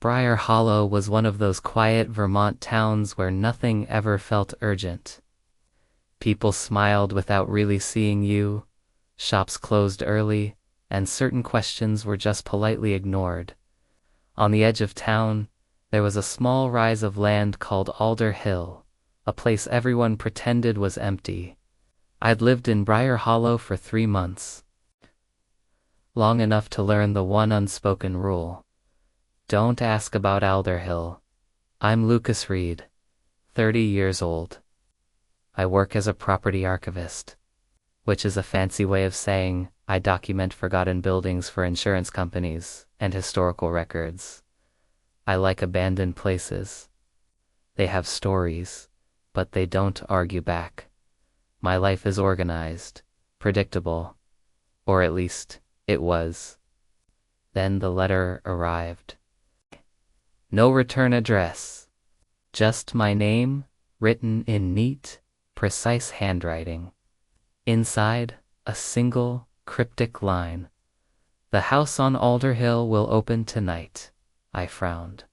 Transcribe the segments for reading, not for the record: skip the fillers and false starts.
Briar Hollow was one of those quiet Vermont towns where nothing ever felt urgent. People smiled without really seeing you, shops closed early, and certain questions were just politely ignored. On the edge of town, there was a small rise of land called Alder Hill, a place everyone pretended was empty. I'd lived in Briar Hollow for 3 months. Long enough to learn the one unspoken rule. Don't ask about Alder Hill. I'm Lucas Reed, 30 years old. I work as a property archivist, which is a fancy way of saying I document forgotten buildings for insurance companies and historical records. I like abandoned places. They have stories, but they don't argue back. My life is organized, predictable, or at least it was. Then the letter arrived. No return address. Just my name, written in neat, precise handwriting. Inside, a single, cryptic line. The house on Alder Hill will open tonight. I frowned.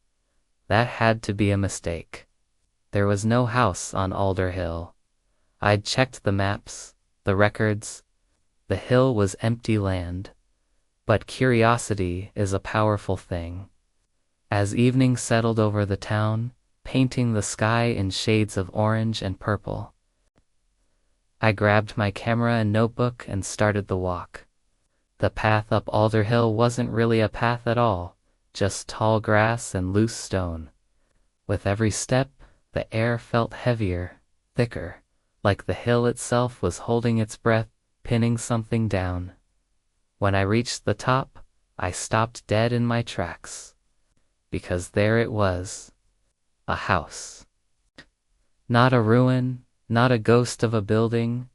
That had to be a mistake. There was no house on Alder Hill. I'd checked the maps, the records. The hill was empty land. But curiosity is a powerful thing. As evening settled over the town, painting the sky in shades of orange and purple, I grabbed my camera and notebook and started the walk. The path up Alder Hill wasn't really a path at all, just tall grass and loose stone. With every step, the air felt heavier, thicker, like the hill itself was holding its breath, pinning something down. When I reached the top, I stopped dead in my tracks. Because there it was, a house. Not a ruin, not a ghost of a building,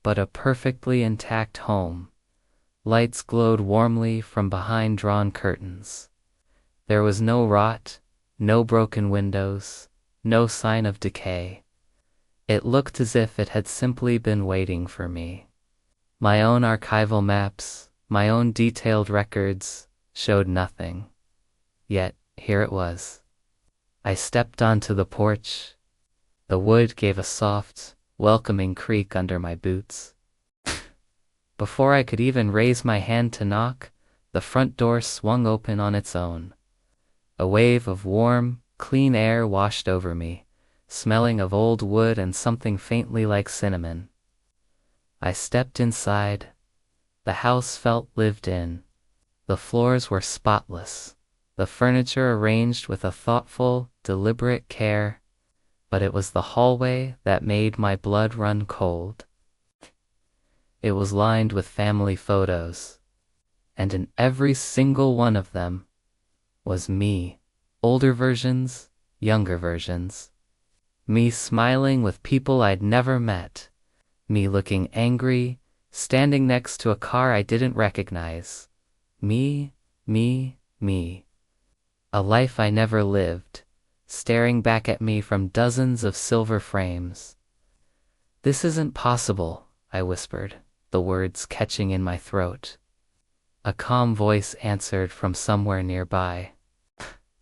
but a perfectly intact home. Lights glowed warmly from behind drawn curtains. There was no rot, no broken windows, no sign of decay. It looked as if it had simply been waiting for me. My own archival maps, my own detailed records, showed nothing. Yet, here it was. I stepped onto the porch. The wood gave a soft, welcoming creak under my boots. Before I could even raise my hand to knock, the front door swung open on its own. A wave of warm, clean air washed over me, smelling of old wood and something faintly like cinnamon. I stepped inside. The house felt lived in. The floors were spotless. The furniture arranged with a thoughtful, deliberate care, but it was the hallway that made my blood run cold. It was lined with family photos, and in every single one of them was me, older versions, younger versions. Me smiling with people I'd never met, me looking angry, standing next to a car I didn't recognize. Me. A life I never lived, staring back at me from dozens of silver frames. This isn't possible, I whispered, the words catching in my throat. A calm voice answered from somewhere nearby.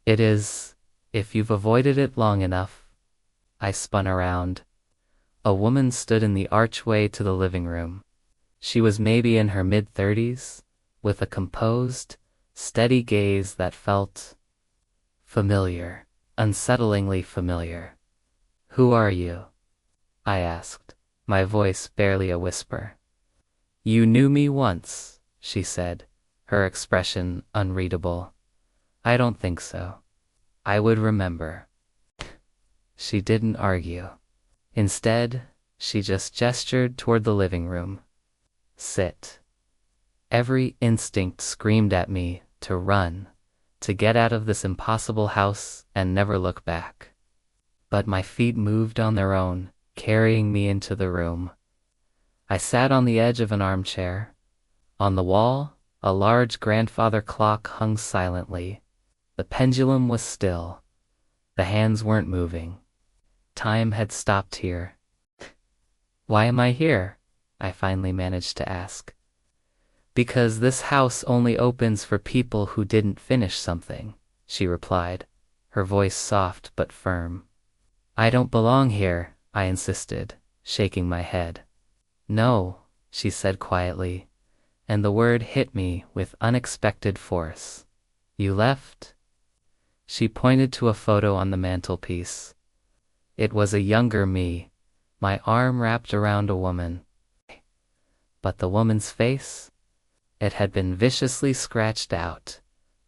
It is, if you've avoided it long enough. I spun around. A woman stood in the archway to the living room. She was maybe in her mid-30s, with a composed, steady gaze that felt familiar, unsettlingly familiar. Who are you? I asked, my voice barely a whisper. You knew me once, she said, her expression unreadable. I don't think so. I would remember. She didn't argue. Instead, she just gestured toward the living room. Sit. Every instinct screamed at me to run, to get out of this impossible house and never look back. But my feet moved on their own, carrying me into the room. I sat on the edge of an armchair. On the wall, a large grandfather clock hung silently. The pendulum was still. The hands weren't moving. Time had stopped here. Why am I here? I finally managed to ask. Because this house only opens for people who didn't finish something, she replied, her voice soft but firm. I don't belong here, I insisted, shaking my head. No, she said quietly, and the word hit me with unexpected force. You left? She pointed to a photo on the mantelpiece. It was a younger me, my arm wrapped around a woman. But the woman's face? It had been viciously scratched out,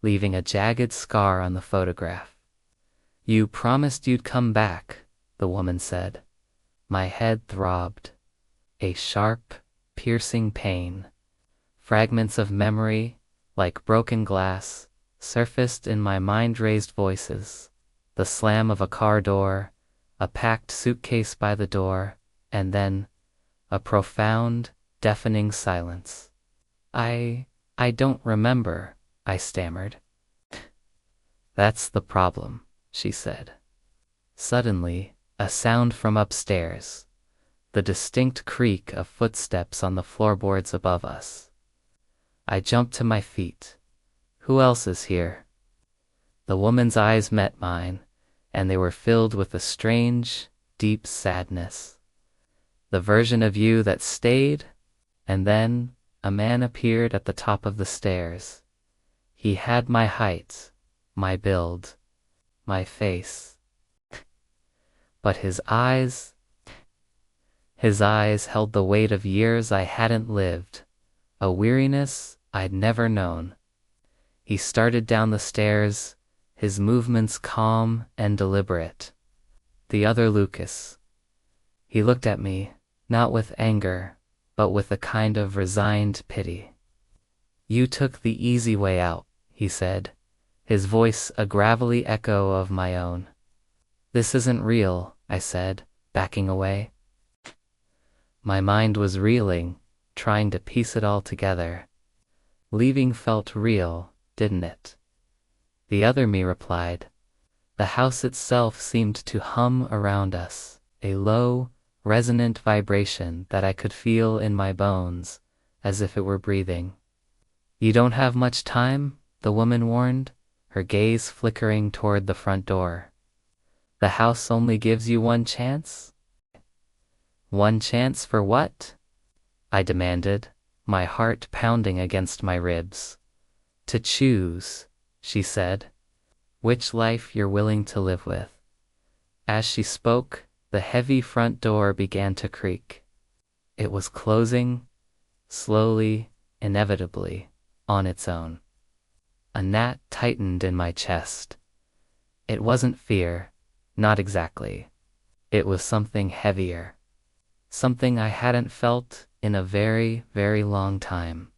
leaving a jagged scar on the photograph. You promised you'd come back, the woman said. My head throbbed. A sharp, piercing pain. Fragments of memory, like broken glass, surfaced in my mind-raised voices. The slam of a car door, a packed suitcase by the door, and then a profound, deafening silence. I don't remember, I stammered. That's the problem, she said. Suddenly, a sound from upstairs, the distinct creak of footsteps on the floorboards above us. I jumped to my feet. Who else is here? The woman's eyes met mine, and they were filled with a strange, deep sadness. The version of you that stayed, and then a man appeared at the top of the stairs. He had my height, my build, my face. But his eyes held the weight of years I hadn't lived, a weariness I'd never known. He started down the stairs, his movements calm and deliberate. The other Lucas. He looked at me, not with anger, but with a kind of resigned pity. You took the easy way out, he said, his voice a gravelly echo of my own. This isn't real, I said, backing away. My mind was reeling, trying to piece it all together. Leaving felt real, didn't it? The other me replied. The house itself seemed to hum around us, a low, resonant vibration that I could feel in my bones, as if it were breathing. You don't have much time, the woman warned, her gaze flickering toward the front door. The house only gives you one chance? One chance for what? I demanded, my heart pounding against my ribs. To choose, she said, which life you're willing to live with. As she spoke, the heavy front door began to creak. It was closing, slowly, inevitably, on its own. A gnat tightened in my chest. It wasn't fear, not exactly. It was something heavier. Something I hadn't felt in a very, very long time.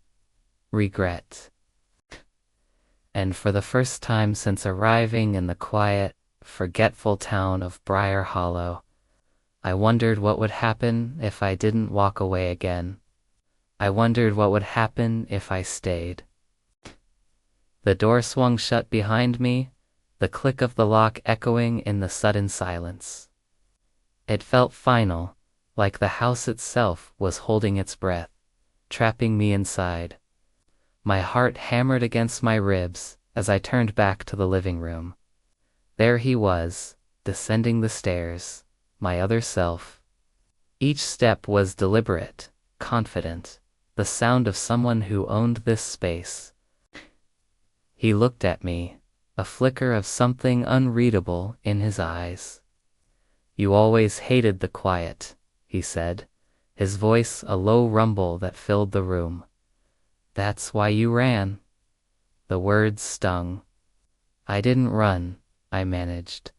Regret. And for the first time since arriving in the quiet, forgetful town of Briar Hollow, I wondered what would happen if I didn't walk away again. I wondered what would happen if I stayed. The door swung shut behind me, the click of the lock echoing in the sudden silence. It felt final, like the house itself was holding its breath, trapping me inside. My heart hammered against my ribs as I turned back to the living room. There he was, descending the stairs, my other self. Each step was deliberate, confident, the sound of someone who owned this space. He looked at me, a flicker of something unreadable in his eyes. You always hated the quiet, he said, his voice a low rumble that filled the room. That's why you ran. The words stung. I didn't run, I managed,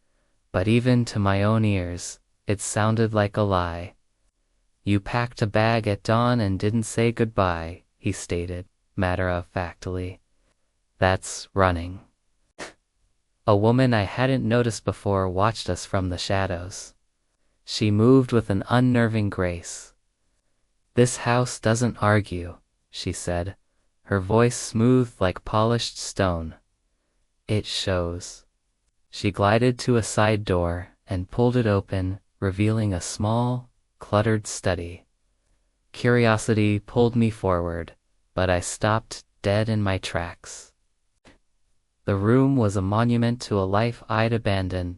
but even to my own ears, it sounded like a lie. You packed a bag at dawn and didn't say goodbye, he stated, matter-of-factly. That's running. A woman I hadn't noticed before watched us from the shadows. She moved with an unnerving grace. This house doesn't argue, she said, her voice smooth like polished stone. It shows. She glided to a side door and pulled it open, revealing a small, cluttered study. Curiosity pulled me forward, but I stopped dead in my tracks. The room was a monument to a life I'd abandoned.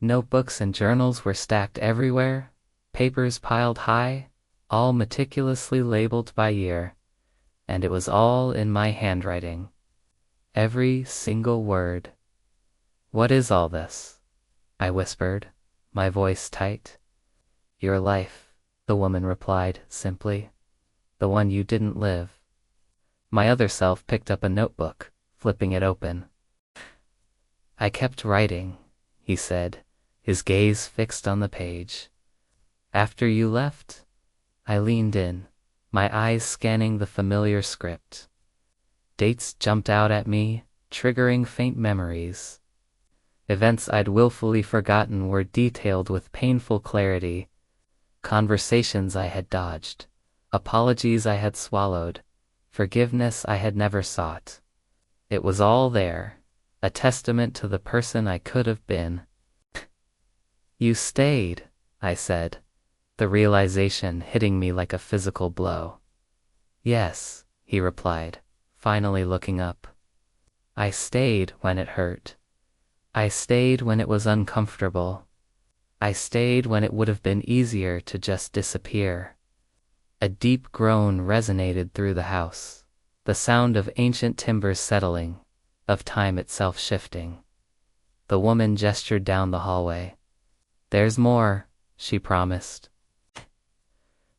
Notebooks and journals were stacked everywhere, papers piled high, all meticulously labeled by year, and it was all in my handwriting. Every single word. "What is all this?" I whispered, my voice tight. "Your life," the woman replied simply. "The one you didn't live." My other self picked up a notebook, flipping it open. "I kept writing," he said, his gaze fixed on the page. "After you left, I leaned in, my eyes scanning the familiar script. Dates jumped out at me, triggering faint memories. Events I'd willfully forgotten were detailed with painful clarity. Conversations I had dodged, apologies I had swallowed, forgiveness I had never sought. It was all there, a testament to the person I could have been. "You stayed," I said, the realization hitting me like a physical blow. "Yes," he replied, finally looking up. "I stayed when it hurt. I stayed when it was uncomfortable. I stayed when it would have been easier to just disappear." A deep groan resonated through the house, the sound of ancient timbers settling, of time itself shifting. The woman gestured down the hallway. "There's more," she promised.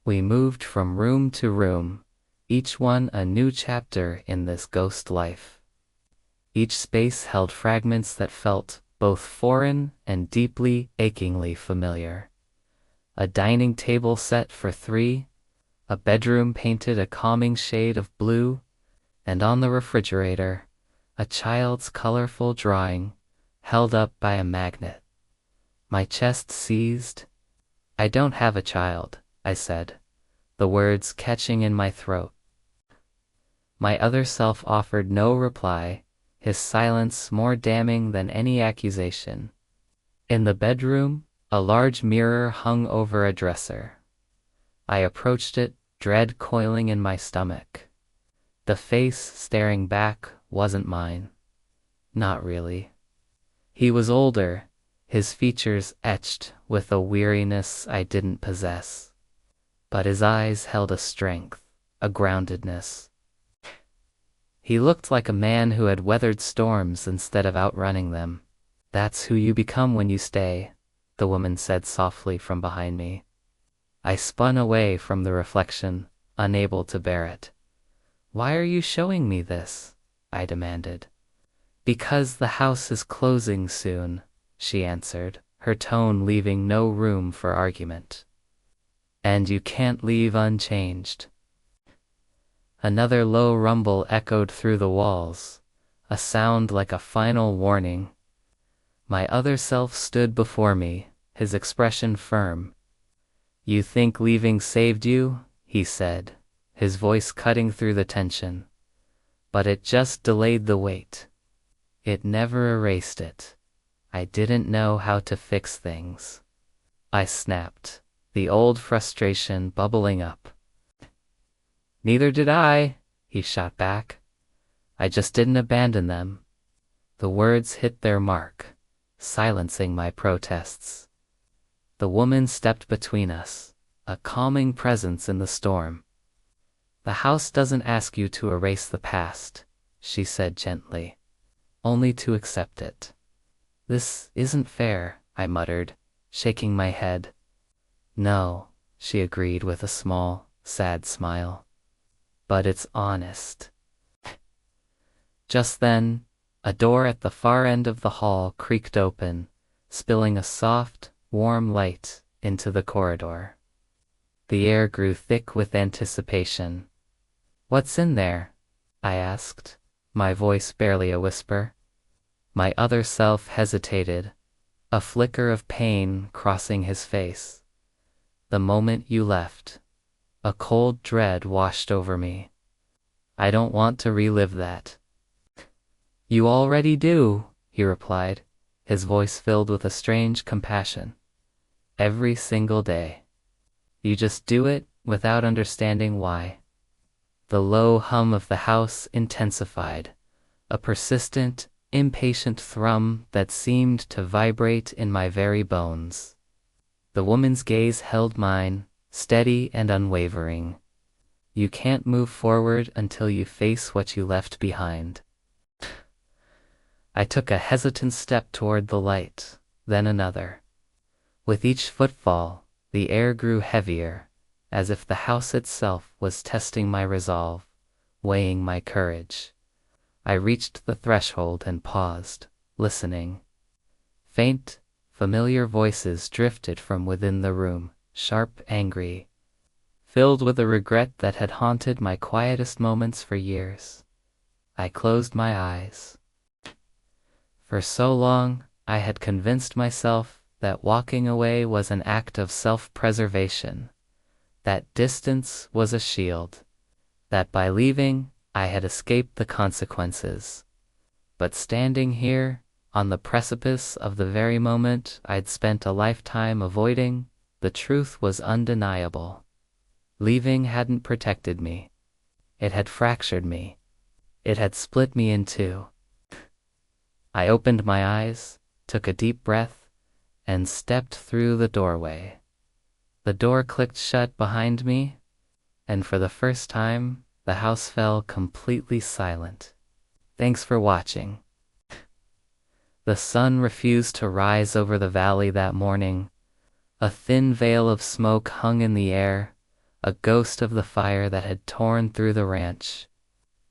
We moved from room to room, each one a new chapter in this ghost life. Each space held fragments that felt both foreign and deeply, achingly familiar. A dining table set for 3, a bedroom painted a calming shade of blue, and on the refrigerator, a child's colorful drawing held up by a magnet. My chest seized. "I don't have a child," I said, the words catching in my throat. My other self offered no reply, his silence more damning than any accusation. In the bedroom, a large mirror hung over a dresser. I approached it, dread coiling in my stomach. The face staring back wasn't mine. Not really. He was older, his features etched with a weariness I didn't possess. But his eyes held a strength, a groundedness. He looked like a man who had weathered storms instead of outrunning them. "That's who you become when you stay," the woman said softly from behind me. I spun away from the reflection, unable to bear it. "Why are you showing me this?" I demanded. "Because the house is closing soon," she answered, her tone leaving no room for argument. "And you can't leave unchanged." Another low rumble echoed through the walls, a sound like a final warning. My other self stood before me, his expression firm. "You think leaving saved you?" he said, his voice cutting through the tension. "But it just delayed the weight. It never erased it. I didn't know how to fix things." I snapped, the old frustration bubbling up. "Neither did I," he shot back. "I just didn't abandon them." The words hit their mark, silencing my protests. The woman stepped between us, a calming presence in the storm. "The house doesn't ask you to erase the past," she said gently, "only to accept it." "This isn't fair," I muttered, shaking my head. "No," she agreed with a small, sad smile. "But it's honest." Just then, a door at the far end of the hall creaked open, spilling a soft, warm light into the corridor. The air grew thick with anticipation. "What's in there?" I asked, my voice barely a whisper. My other self hesitated, a flicker of pain crossing his face. "The moment you left." A cold dread washed over me. "I don't want to relive that." "You already do," he replied, his voice filled with a strange compassion. "Every single day. You just do it without understanding why." The low hum of the house intensified, a persistent, impatient thrum that seemed to vibrate in my very bones. The woman's gaze held mine, steady and unwavering. You can't move forward until you face what you left behind. I took a hesitant step toward the light, then another. With each footfall, the air grew heavier, as if the house itself was testing my resolve, weighing my courage. I reached the threshold and paused, listening. Faint, familiar voices drifted from within the room, sharp, angry, filled with a regret that had haunted my quietest moments for years. I closed my eyes. For so long, I had convinced myself that walking away was an act of self-preservation, that distance was a shield, that by leaving, I had escaped the consequences. But standing here, on the precipice of the very moment I'd spent a lifetime avoiding, the truth was undeniable. Leaving hadn't protected me. It had fractured me. It had split me in two. I opened my eyes, took a deep breath, and stepped through the doorway. The door clicked shut behind me, and for the first time, the house fell completely silent. Thanks for watching. The sun refused to rise over the valley that morning. A thin veil of smoke hung in the air, a ghost of the fire that had torn through the ranch.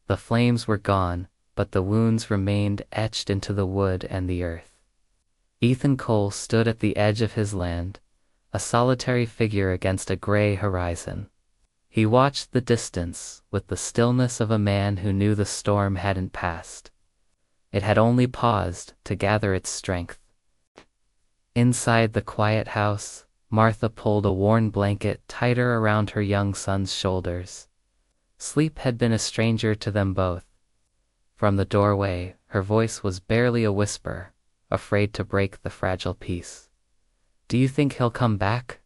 The flames were gone, but the wounds remained etched into the wood and the earth. Ethan Cole stood at the edge of his land, a solitary figure against a gray horizon. He watched the distance with the stillness of a man who knew the storm hadn't passed. It had only paused to gather its strength. Inside the quiet house, Martha pulled a worn blanket tighter around her young son's shoulders. Sleep had been a stranger to them both. From the doorway, her voice was barely a whisper, afraid to break the fragile peace. "Do you think he'll come back?"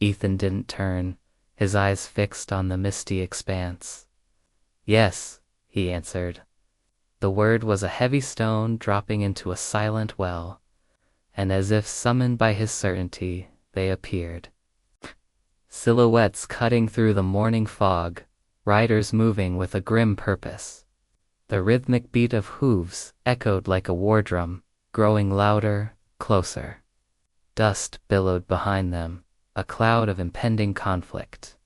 Ethan didn't turn, his eyes fixed on the misty expanse. "Yes," he answered. The word was a heavy stone dropping into a silent well, and as if summoned by his certainty, they appeared. Silhouettes cutting through the morning fog, riders moving with a grim purpose. The rhythmic beat of hooves echoed like a war drum, growing louder, closer. Dust billowed behind them, a cloud of impending conflict.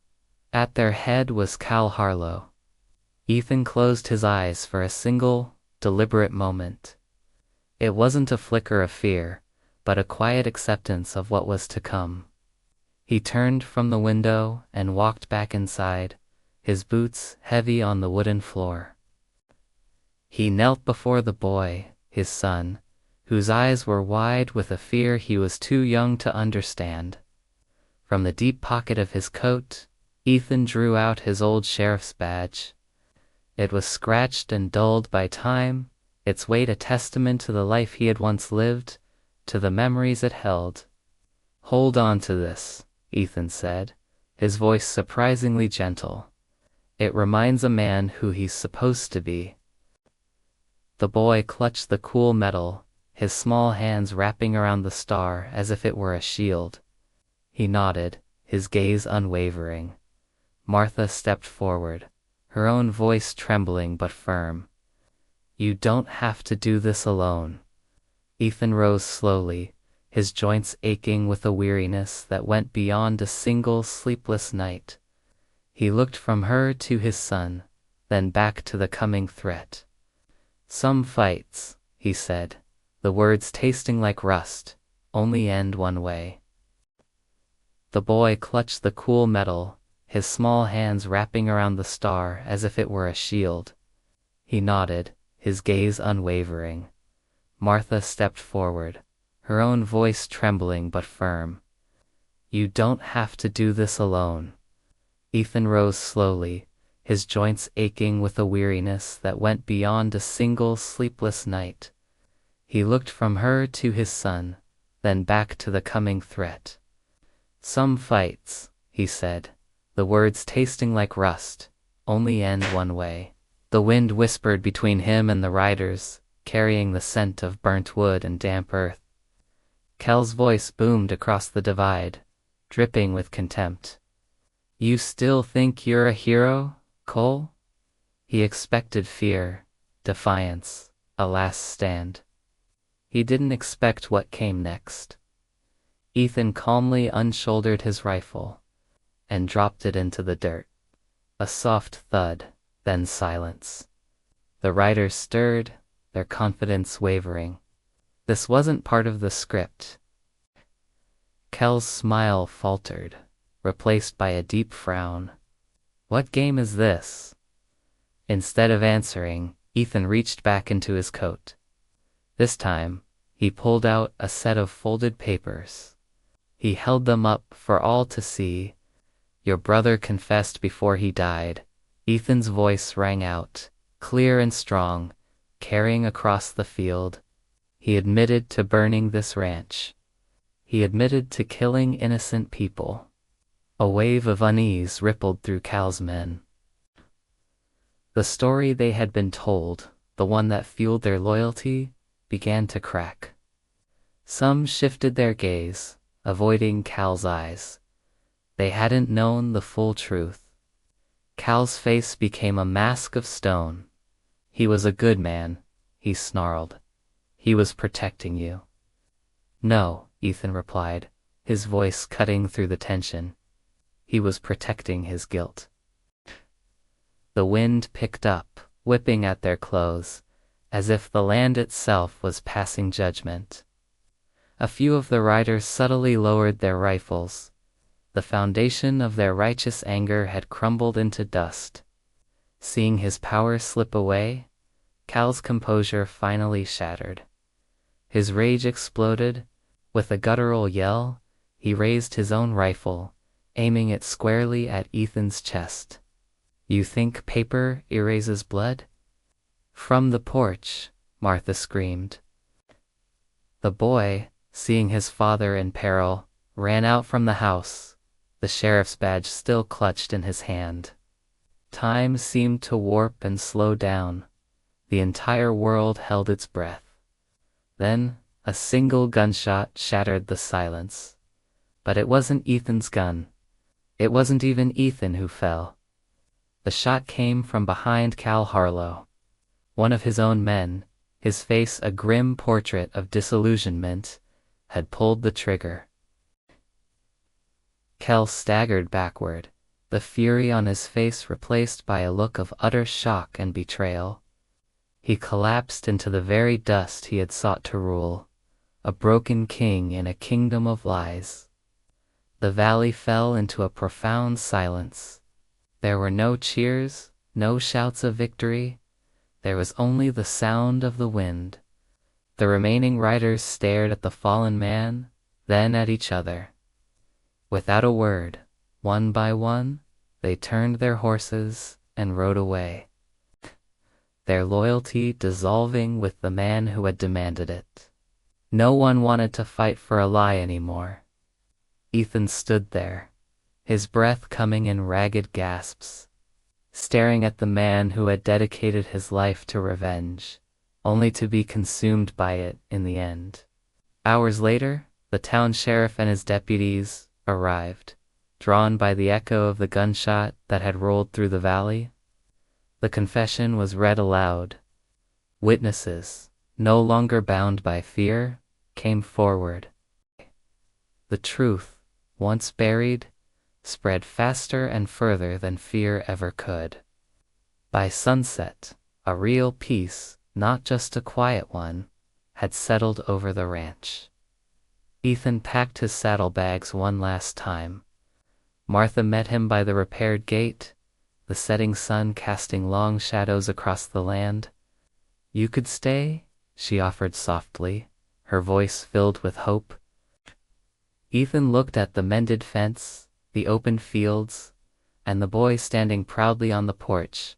At their head was Cal Harlow. Ethan closed his eyes for a single, deliberate moment. It wasn't a flicker of fear, but a quiet acceptance of what was to come. He turned from the window and walked back inside, his boots heavy on the wooden floor. He knelt before the boy, his son, whose eyes were wide with a fear he was too young to understand. From the deep pocket of his coat, Ethan drew out his old sheriff's badge. It was scratched and dulled by time, its weight a testament to the life he had once lived, to the memories it held. "Hold on to this," Ethan said, his voice surprisingly gentle. "It reminds a man who he's supposed to be." The boy clutched the cool metal, his small hands wrapping around the star as if it were a shield. He nodded, his gaze unwavering. Martha stepped forward, her own voice trembling but firm. "You don't have to do this alone." Ethan rose slowly, his joints aching with a weariness that went beyond a single sleepless night. He looked from her to his son, then back to the coming threat. "Some fights," he said, the words tasting like rust, "only end one way." The boy clutched the cool metal, his small hands wrapping around the star as if it were a shield. He nodded, his gaze unwavering. Martha stepped forward, her own voice trembling but firm. "You don't have to do this alone." Ethan rose slowly, his joints aching with a weariness that went beyond a single sleepless night. He looked from her to his son, then back to the coming threat. "Some fights," he said, the words tasting like rust, "only end one way." The wind whispered between him and the riders, carrying the scent of burnt wood and damp earth. Kel's voice boomed across the divide, dripping with contempt. "You still think you're a hero, Cole?" He expected fear, defiance, a last stand. He didn't expect what came next. Ethan calmly unshouldered his rifle and dropped it into the dirt. A soft thud, then silence. The riders stirred, their confidence wavering. This wasn't part of the script. Kel's smile faltered, replaced by a deep frown. "What game is this?" Instead of answering, Ethan reached back into his coat. This time, he pulled out a set of folded papers. He held them up for all to see. "Your brother confessed before he died." Ethan's voice rang out, clear and strong, carrying across the field. "He admitted to burning this ranch. He admitted to killing innocent people." A wave of unease rippled through Cal's men. The story they had been told, the one that fueled their loyalty, began to crack. Some shifted their gaze, avoiding Cal's eyes. They hadn't known the full truth. Cal's face became a mask of stone. "He was a good man," he snarled. "He was protecting you." "No," Ethan replied, his voice cutting through the tension. "He was protecting his guilt." The wind picked up, whipping at their clothes, as if the land itself was passing judgment. A few of the riders subtly lowered their rifles. The foundation of their righteous anger had crumbled into dust. Seeing his power slip away, Cal's composure finally shattered. His rage exploded. With a guttural yell, he raised his own rifle, aiming it squarely at Ethan's chest. "You think paper erases blood?" From the porch, Martha screamed. The boy, seeing his father in peril, ran out from the house, the sheriff's badge still clutched in his hand. Time seemed to warp and slow down. The entire world held its breath. Then, a single gunshot shattered the silence. But it wasn't Ethan's gun. It wasn't even Ethan who fell. The shot came from behind Cal Harlow. One of his own men, his face a grim portrait of disillusionment, had pulled the trigger. Cal staggered backward, the fury on his face replaced by a look of utter shock and betrayal. He collapsed into the very dust he had sought to rule, a broken king in a kingdom of lies. The valley fell into a profound silence. There were no cheers, no shouts of victory. There was only the sound of the wind. The remaining riders stared at the fallen man, then at each other. Without a word, one by one, they turned their horses and rode away, their loyalty dissolving with the man who had demanded it. No one wanted to fight for a lie anymore. Ethan stood there, his breath coming in ragged gasps, staring at the man who had dedicated his life to revenge, only to be consumed by it in the end. Hours later, the town sheriff and his deputies arrived, drawn by the echo of the gunshot that had rolled through the valley. The confession was read aloud. Witnesses, no longer bound by fear, came forward. The truth, once buried, spread faster and further than fear ever could. By sunset, a real peace, not just a quiet one, had settled over the ranch. Ethan packed his saddlebags one last time. Martha met him by the repaired gate, the setting sun casting long shadows across the land. "You could stay?" she offered softly, her voice filled with hope. Ethan looked at the mended fence, the open fields, and the boy standing proudly on the porch,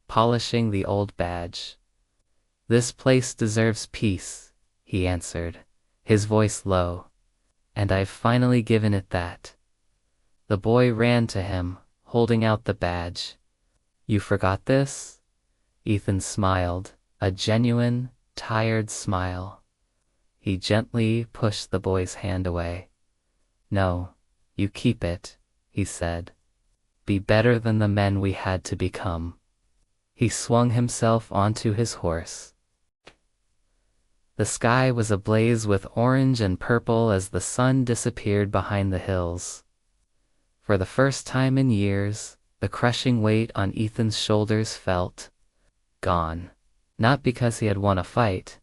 polishing the old badge. "This place deserves peace," he answered, his voice low, "and I've finally given it that." The boy ran to him, holding out the badge. "You forgot this?" Ethan smiled, a genuine, tired smile. He gently pushed the boy's hand away. "No, you keep it," he said. "Be better than the men we had to become." He swung himself onto his horse. The sky was ablaze with orange and purple as the sun disappeared behind the hills. For the first time in years, the crushing weight on Ethan's shoulders felt gone. Not because he had won a fight,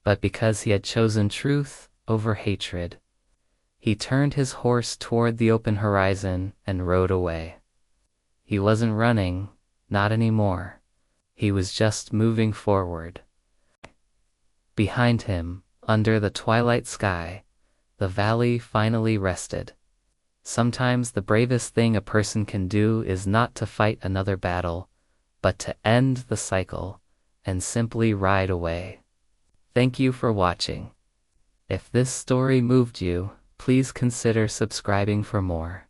but because he had chosen truth over hatred. He turned his horse toward the open horizon and rode away. He wasn't running, not anymore. He was just moving forward. Behind him, under the twilight sky, the valley finally rested. Sometimes the bravest thing a person can do is not to fight another battle, but to end the cycle and simply ride away. Thank you for watching. If this story moved you, please consider subscribing for more.